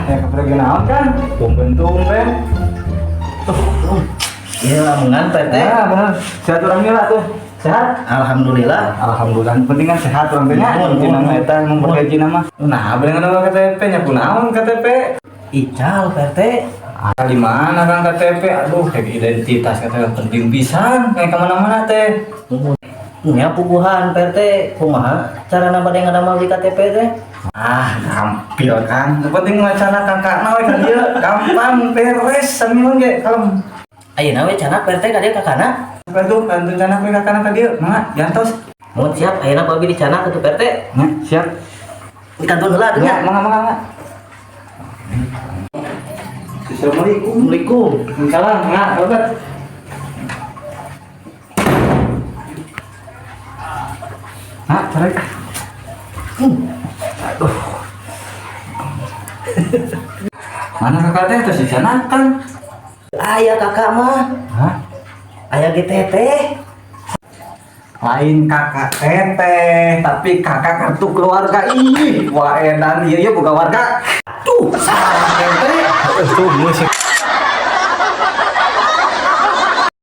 Ya kepergi naon kan? Tumben-tumben. Iya lamungan PT. Ya benar. Sehat orang lah tuh. Sehat? Alhamdulillah. Alhamdulillah. Penting kan sehat orang teh nya. Mun, Dina mun. eta mempergaji nama. Nah, bener nama KTP nya kunaon KTP? Ical PT. Ah, di mana kan KTP? Aduh, kayak identitas KTP penting pisan. Kayak kemana-mana teh. Nya puguhan PT. Kumaha cara bade ngadamel di KTP teh? Ah, gampil kan. Yang penting wacana kakakna we kan dia gampang beres sambil ge kalem. Ayeuna we cenah PT ka dieu kakana. Bantu rencana we kakakna ka dieu. Mangga jantos. Mun siap ayeuna babi di cenah kitu PT. Nya, siap. Dikantun heula atuh Ya, nya. mangga. Assalamualaikum. Assalamualaikum. Salam, enggak, obat. Nah, tarik. Aduh. Mana kakak teh tuh si Canakan? Aya kakak mah. Hah? Aya GTT. Lain kakak teteh, tapi kakak kartu keluarga ini. Wah, edan ieu bukan warga. Tuh, salah teteh. Tuh musik.